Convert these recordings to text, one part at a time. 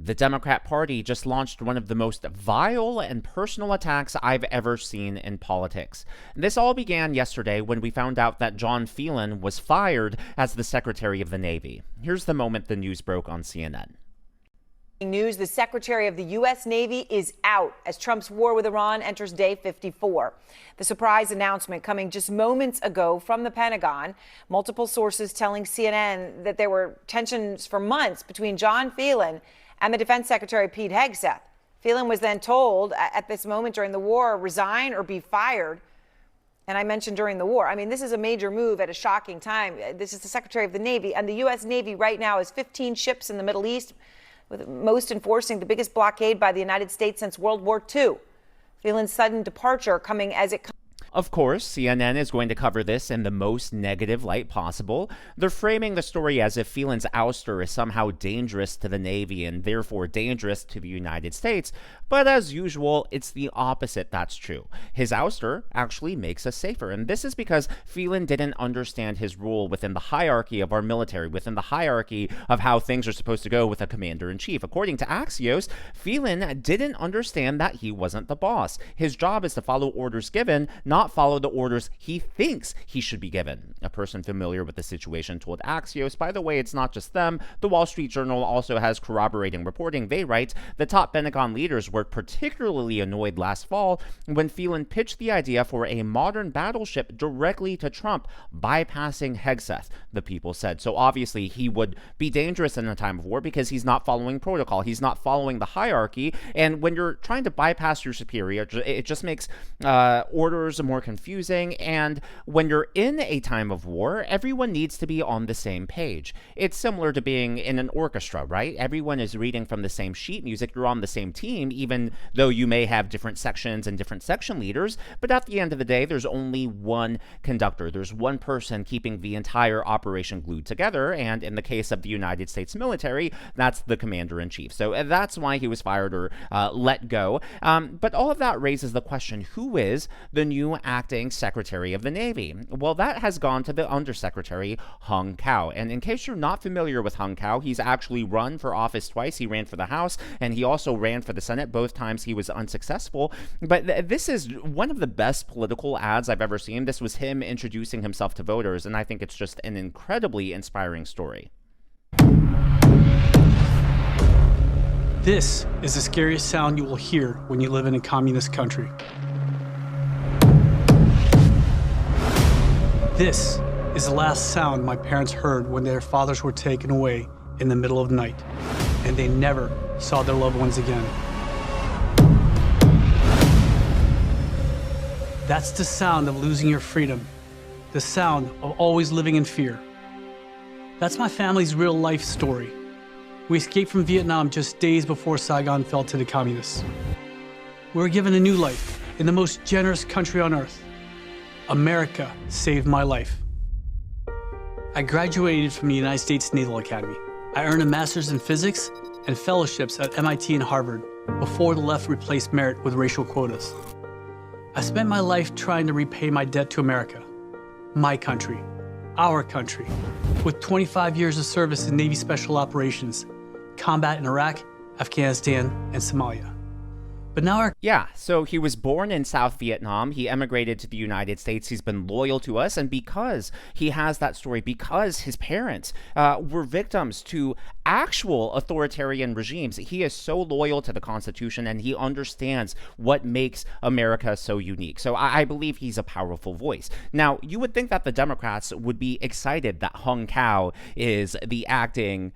The Democrat Party just launched one of the most vile and personal attacks I've ever seen in politics. This all began yesterday when we found out that John Phelan was fired as the Secretary of the Navy. Here's the moment the news broke on CNN. News: the Secretary of the U.S. Navy is out as Trump's war with Iran enters day 54. The surprise announcement coming just moments ago from the Pentagon. Multiple sources telling CNN that there were tensions for months between John Phelan and the Defense Secretary Pete Hegseth. Phelan was then told at this moment during the war, resign or be fired. And I mentioned during the war. I mean, this is a major move at a shocking time. This is the Secretary of the Navy, and the U.S. Navy right now has 15 ships in the Middle East, with most enforcing the biggest blockade by the United States since World War II. Phelan's sudden departure coming as it comes. Of course, CNN is going to cover this in the most negative light possible. They're framing the story as if Phelan's ouster is somehow dangerous to the Navy and therefore dangerous to the United States. But as usual, it's the opposite that's true. His ouster actually makes us safer. And this is because Phelan didn't understand his role within the hierarchy of our military, within the hierarchy of how things are supposed to go with a commander-in-chief. According to Axios, Phelan didn't understand that he wasn't the boss. His job is to follow orders given, not follow the orders he thinks he should be given. A person familiar with the situation told Axios, by the way, it's not just them. The Wall Street Journal also has corroborating reporting. They write, the top Pentagon leaders were particularly annoyed last fall when Phelan pitched the idea for a modern battleship directly to Trump, bypassing Hegseth, the People said. So obviously he would be dangerous in a time of war because he's not following protocol. He's not following the hierarchy. And when you're trying to bypass your superior, it just makes orders more confusing. And when you're in a time of war, everyone needs to be on the same page. It's similar to being in an orchestra, right? Everyone is reading from the same sheet music. You're on the same team, even though you may have different sections and different section leaders. But at the end of the day, there's only one conductor. There's one person keeping the entire operation glued together. And in the case of the United States military, that's the commander-in-chief. So that's why he was fired or let go. But all of that raises the question, who is the new acting Secretary of the Navy? Well, that has gone to the Undersecretary Hung Cao. And in case you're not familiar with Hung Cao, he's actually run for office twice. He ran for the House and he also ran for the Senate. Both times he was unsuccessful. But this is one of the best political ads I've ever seen. This was him introducing himself to voters, and I think it's just an incredibly inspiring story. This is the scariest sound you will hear when you live in a communist country. This is the last sound my parents heard when their fathers were taken away in the middle of the night, and they never saw their loved ones again. That's the sound of losing your freedom, the sound of always living in fear. That's my family's real life story. We escaped from Vietnam just days before Saigon fell to the communists. We were given a new life in the most generous country on earth. America saved my life. I graduated from the United States Naval Academy. I earned a master's in physics and fellowships at MIT and Harvard before the left replaced merit with racial quotas. I spent my life trying to repay my debt to America, my country, our country, with 25 years of service in Navy Special Operations, combat in Iraq, Afghanistan, and Somalia. But now so he was born in South Vietnam. He emigrated to the United States. He's been loyal to us. And because he has that story, because his parents were victims to actual authoritarian regimes, he is so loyal to the Constitution and he understands what makes America so unique. So I believe he's a powerful voice. Now, you would think that the Democrats would be excited that Hung Cao is the acting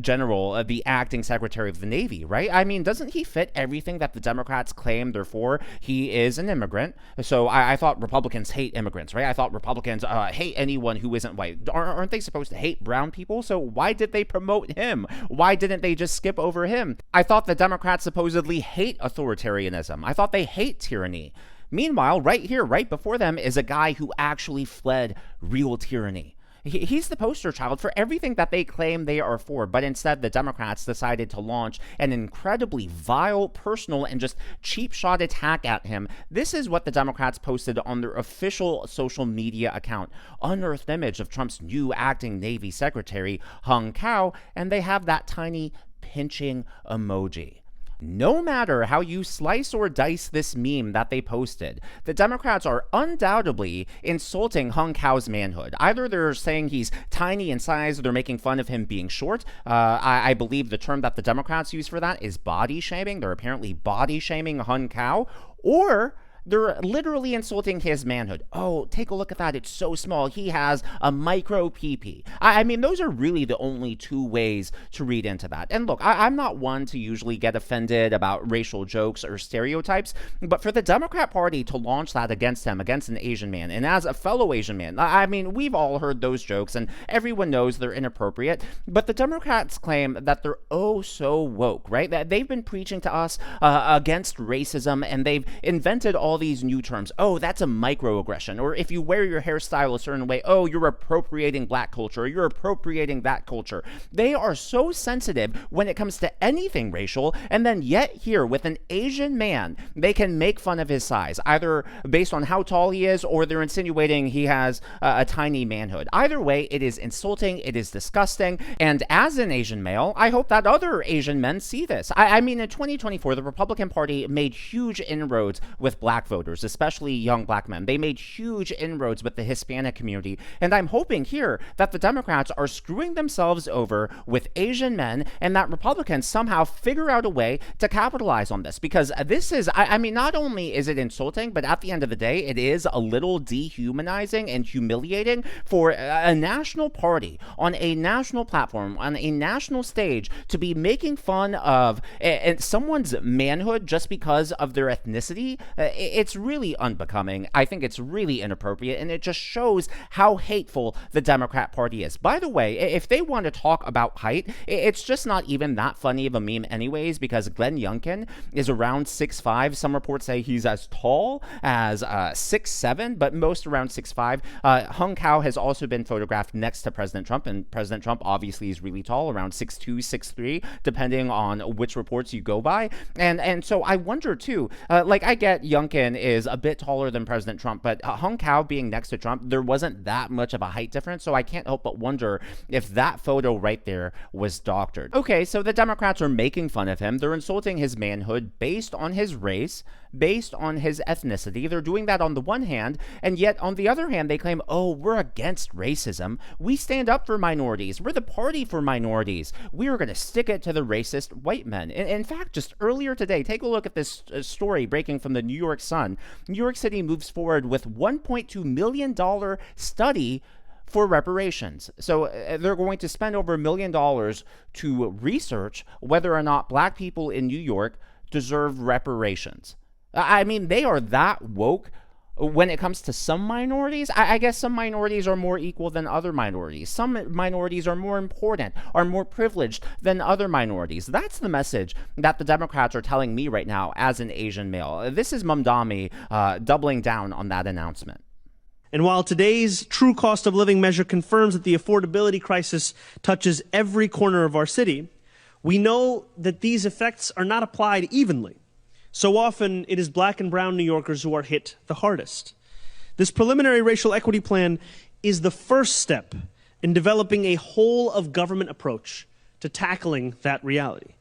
general, the acting Secretary of the Navy, right? I mean, doesn't he fit everything that the Democrats claim they're for? He is an immigrant. So I thought Republicans hate immigrants, right? I thought Republicans hate anyone who isn't white. Aren't they supposed to hate brown people? So why did they promote him? Why didn't they just skip over him? I thought the Democrats supposedly hate authoritarianism. I thought they hate tyranny. Meanwhile, right here, right before them, is a guy who actually fled real tyranny. He's the poster child for everything that they claim they are for, but instead the Democrats decided to launch an incredibly vile, personal, and just cheap shot attack at him. This is what the Democrats posted on their official social media account. Unearthed image of Trump's new acting Navy Secretary, Hung Cao, and they have that tiny pinching emoji. No matter how you slice or dice this meme that they posted, the Democrats are undoubtedly insulting Hung Kao's manhood. Either they're saying he's tiny in size, or they're making fun of him being short. I believe the term that the Democrats use for that is body shaming. They're apparently body shaming Hung Kao. Or they're literally insulting his manhood. Oh, take a look at that. It's so small. He has a micro pee-pee. I mean, those are really the only two ways to read into that. And look, I'm not one to usually get offended about racial jokes or stereotypes, but for the Democrat Party to launch that against him, against an Asian man, and as a fellow Asian man, I mean, we've all heard those jokes, and everyone knows they're inappropriate, but the Democrats claim that they're oh so woke, right? That they've been preaching to us against racism, and they've invented all these new terms. Oh, that's a microaggression. Or if you wear your hairstyle a certain way, oh, you're appropriating black culture, or you're appropriating that culture. They are so sensitive when it comes to anything racial, and then yet here with an Asian man, they can make fun of his size, either based on how tall he is, or they're insinuating he has a tiny manhood. Either way, it is insulting, it is disgusting, and as an Asian male, I hope that other Asian men see this. I mean, in 2024, the Republican Party made huge inroads with black voters, especially young black men. They made huge inroads with the Hispanic community, and I'm hoping here that the Democrats are screwing themselves over with Asian men, and that Republicans somehow figure out a way to capitalize on this, because this is, I mean, not only is it insulting, but at the end of the day, it is a little dehumanizing and humiliating for a national party on a national platform, on a national stage, to be making fun of someone's manhood just because of their ethnicity. It's really unbecoming. I think it's really inappropriate, and it just shows how hateful the Democrat Party is. By the way, if they want to talk about height, it's just not even that funny of a meme anyways, because Glenn Youngkin is around 6'5". Some reports say he's as tall as 6'7", but most around 6'5". Hung Kao has also been photographed next to President Trump, and President Trump obviously is really tall, around 6'2", 6'3", depending on which reports you go by. And so I wonder too, like, I get Youngkin is a bit taller than President Trump, but Hung Kao being next to Trump, there wasn't that much of a height difference, so I can't help but wonder if that photo right there was doctored. Okay, so the Democrats are making fun of him. They're insulting his manhood based on his race, based on his ethnicity. They're doing that on the one hand, and yet on the other hand, they claim, oh, we're against racism. We stand up for minorities. We're the party for minorities. We are going to stick it to the racist white men. In fact, just earlier today, take a look at this story breaking from the New York Sun. New York City moves forward with $1.2 million study for reparations. So they're going to spend over $1 million to research whether or not black people in New York deserve reparations. I mean, they are that woke when it comes to some minorities. I guess some minorities are more equal than other minorities. Some minorities are more important, are more privileged than other minorities. That's the message that the Democrats are telling me right now as an Asian male. This is Mamdani doubling down on that announcement. And while today's true cost of living measure confirms that the affordability crisis touches every corner of our city, we know that these effects are not applied evenly. So often, it is black and brown New Yorkers who are hit the hardest. This preliminary racial equity plan is the first step in developing a whole-of-government approach to tackling that reality.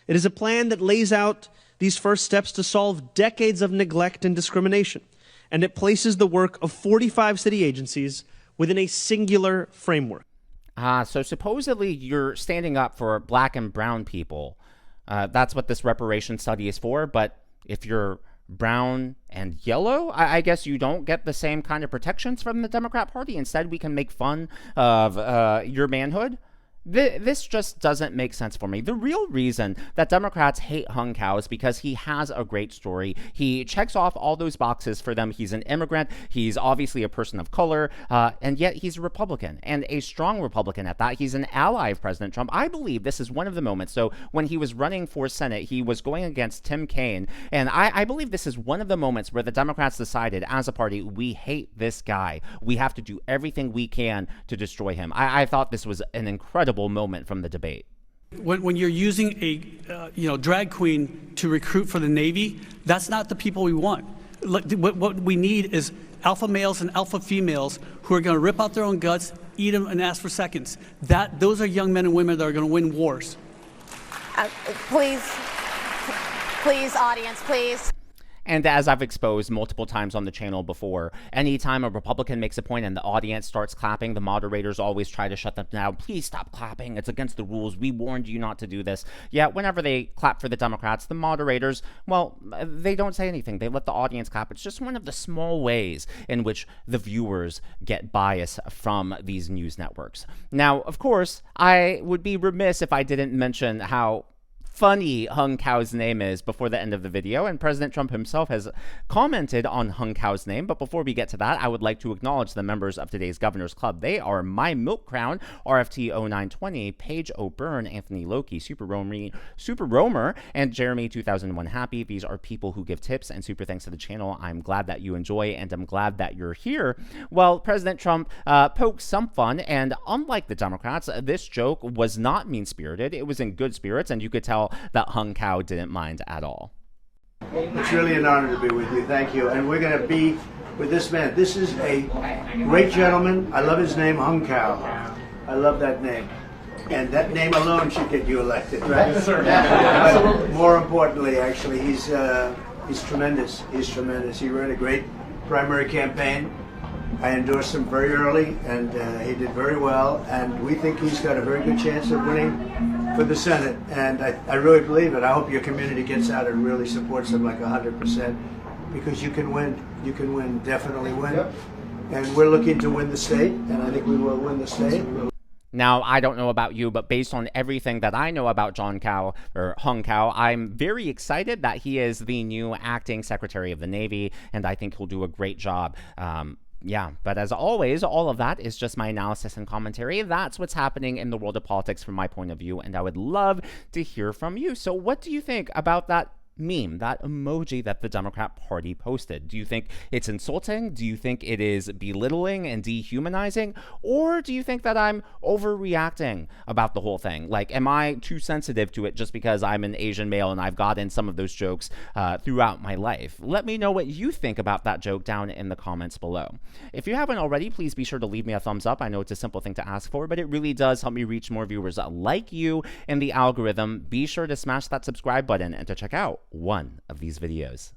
It is a plan that lays out these first steps to solve decades of neglect and discrimination, and it places the work of 45 city agencies within a singular framework. So supposedly you're standing up for black and brown people. That's what this reparation study is for, but if you're brown and yellow, I guess you don't get the same kind of protections from the Democrat Party. Instead, we can make fun of your manhood. This just doesn't make sense for me. The real reason that Democrats hate Hung Kao is because he has a great story. He checks off all those boxes for them. He's an immigrant. He's obviously a person of color, and yet he's a Republican, and a strong Republican at that. He's an ally of President Trump. I believe this is one of the moments. So when he was running for Senate, he was going against Tim Kaine, and I believe this is one of the moments where the Democrats decided, as a party, we hate this guy. We have to do everything we can to destroy him. I thought this was an incredible moment from the debate. When you're using a drag queen to recruit for the Navy, that's not the people we want. What we need is alpha males and alpha females who are going to rip out their own guts, eat them, and ask for seconds. Those are young men and women that are going to win wars. Please, audience, please. And as I've exposed multiple times on the channel before, anytime a Republican makes a point and the audience starts clapping, the moderators always try to shut them down. Please stop clapping. It's against the rules. We warned you not to do this. Yet whenever they clap for the Democrats, the moderators, well, they don't say anything. They let the audience clap. It's just one of the small ways in which the viewers get bias from these news networks. Now, of course, I would be remiss if I didn't mention how funny Hung Kao's name is before the end of the video, and President Trump himself has commented on Hung Kao's name. But before we get to that, I would like to acknowledge the members of today's Governor's Club. They are My Milk Crown, RFT 0920, Paige O'Byrne, Anthony Loki, Super Romer, and Jeremy 2001 Happy. These are people who give tips and super thanks to the channel. I'm glad that you enjoy, and I'm glad that you're here. Well, President Trump poked some fun, and unlike the Democrats, this joke was not mean-spirited. It was in good spirits, and you could tell that Hung Kao didn't mind at all. It's really an honor to be with you. Thank you. And we're going to be with this man. This is a great gentleman. I love his name, Hung Kao. I love that name. And that name alone should get you elected, right? But more importantly, actually, he's tremendous. He's tremendous. He ran a great primary campaign. I endorsed him very early, and he did very well. And we think he's got a very good chance of winning for the Senate, and I really believe it. I hope your community gets out and really supports him like 100%, because you can win. You can win, definitely win. Yep. And we're looking to win the state, and I think we will win the state. Now, I don't know about you, but based on everything that I know about John Kao, or Hung Kao, I'm very excited that he is the new acting Secretary of the Navy, and I think he'll do a great job. Yeah, but as always, all of that is just my analysis and commentary. That's what's happening in the world of politics from my point of view, and I would love to hear from you. So what do you think about that meme, that emoji that the Democrat Party posted? Do you think it's insulting? Do you think it is belittling and dehumanizing? Or do you think that I'm overreacting about the whole thing? Like, am I too sensitive to it just because I'm an Asian male and I've gotten some of those jokes throughout my life? Let me know what you think about that joke down in the comments below. If you haven't already, please be sure to leave me a thumbs up. I know it's a simple thing to ask for, but it really does help me reach more viewers like you in the algorithm. Be sure to smash that subscribe button and to check out one of these videos.